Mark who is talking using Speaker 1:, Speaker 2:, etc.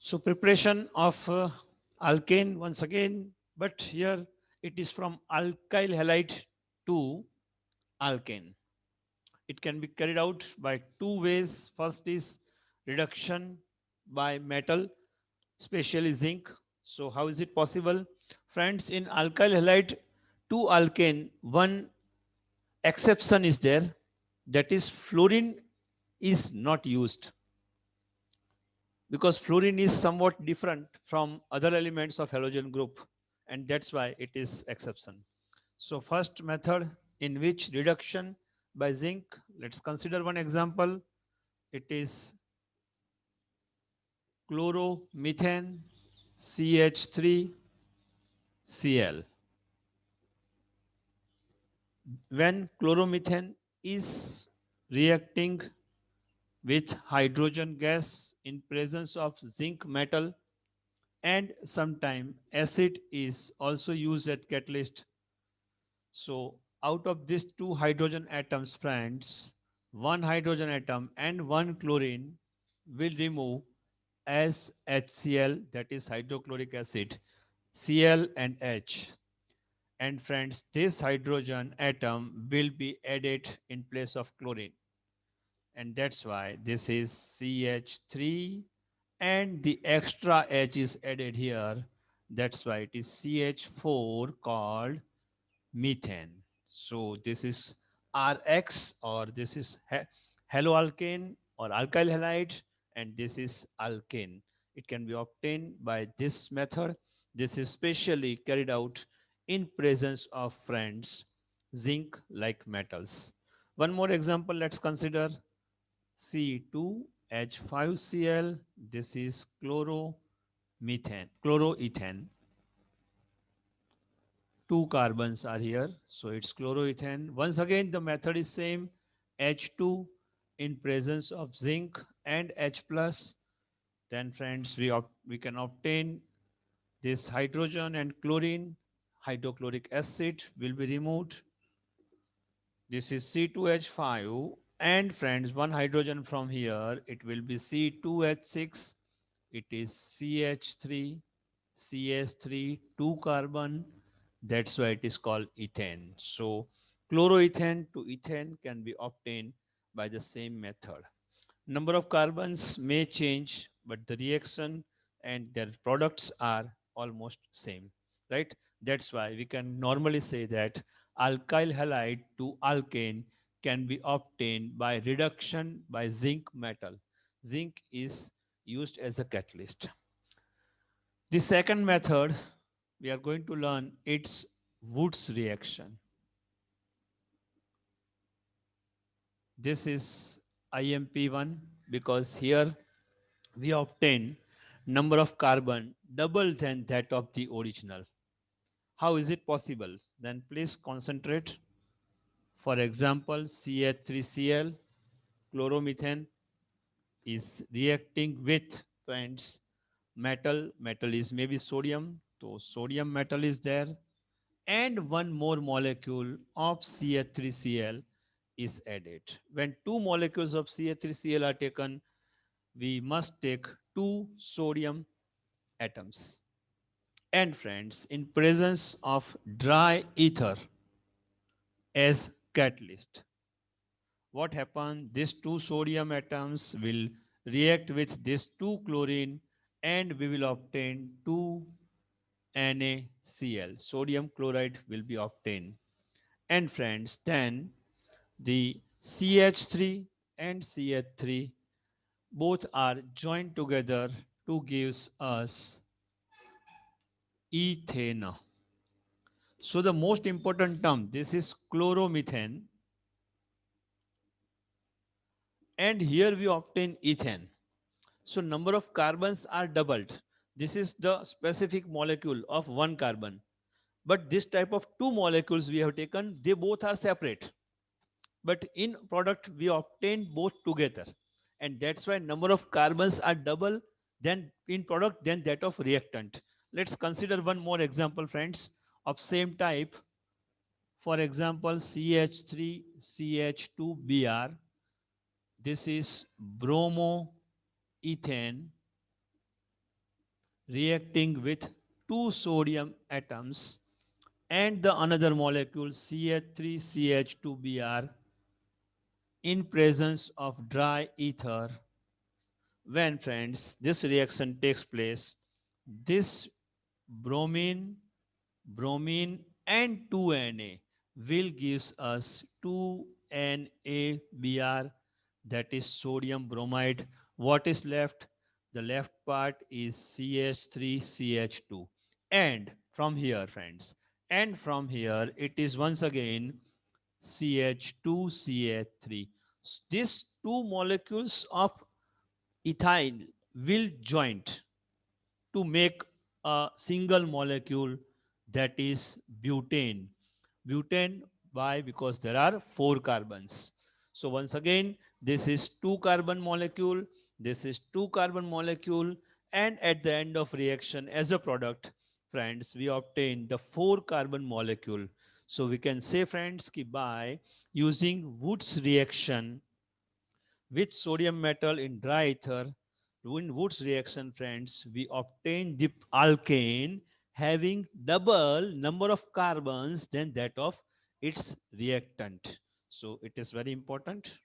Speaker 1: So preparation of alkane once again, but here it is from alkyl halide to alkane. It can be carried out by two ways. First is reduction by metal, especially zinc. So how is it possible? Friends, in alkyl halide to alkane, one exception is there, that is fluorine is not used, because fluorine is somewhat different from other elements of halogen group, and that's why it is exception. So first method in which reduction by zinc, let's consider one example. It is chloromethane CH3Cl. When chloromethane is reacting with hydrogen gas in presence of zinc metal, and sometime acid is also used as catalyst. So out of these two hydrogen atoms, friends, one hydrogen atom and one chlorine will remove as HCl, that is hydrochloric acid, Cl and H. And friends, this hydrogen atom will be added in place of chlorine. And that's why this is CH3, and the extra H is added here. That's why it is CH4 called methane. So this is RX, or this is haloalkane or alkyl halide, and this is alkane. It can be obtained by this method. This is specially carried out in presence of friends zinc like metals. One more example, let's consider C2H5Cl. This is chloroethane. Two carbons are here, so it's chloroethane. Once again, the method is same. H2 in presence of zinc and H plus. Then friends, we can obtain this hydrogen and chlorine. Hydrochloric acid will be removed. This is C2H5, and friends, one hydrogen from here, it will be C2H6. It is CH3, CH3, 2 carbon. That's why it is called ethane. So chloroethane to ethane can be obtained by the same method. Number of carbons may change, but the reaction and their products are almost same, right? That's why we can normally say that alkyl halide to alkane can be obtained by reduction by zinc metal. Zinc is used as a catalyst. The second method we are going to learn, it's Woods reaction. This is IMP1, because here we obtain number of carbon double than that of the original. How is it possible? Then please concentrate. For example, CH3Cl, chloromethane is reacting with, friends, metal. Metal is maybe sodium. So sodium metal is there. And one more molecule of CH3Cl is added. When two molecules of CH3Cl are taken, we must take two sodium atoms. And friends, in presence of dry ether as catalyst, what happens? These two sodium atoms will react with this two chlorine, and we will obtain two NaCl. Sodium chloride will be obtained. And friends, then the CH3 and CH3 both are joined together to gives us ethane. So the most important term, this is chloromethane, and here we obtain ethane. So number of carbons are doubled. This is the specific molecule of one carbon. But this type of two molecules we have taken, they both are separate. But in product, we obtain both together. And that's why number of carbons are double than in product than that of reactant. Let's consider one more example, friends, of same type. For example, CH3CH2Br. This is bromoethane reacting with two sodium atoms and the another molecule CH3CH2Br in presence of dry ether. When, friends, this reaction takes place, this bromine, bromine and 2Na will gives us 2NaBr, that is sodium bromide. What is left? The left part is CH3CH2. And from here, friends, and from here it is once again CH2CH3. These two molecules of ethyl will joint to make a single molecule, that is butane. Butane, why? Because there are four carbons. So once again, this is two carbon molecule, this is two carbon molecule, and at the end of reaction as a product, friends, we obtain the four carbon molecule. So we can say, friends, ki by using Wood's reaction with sodium metal in dry ether, in Wood's reaction, friends, we obtain the alkane having double number of carbons than that of its reactant. So it is very important.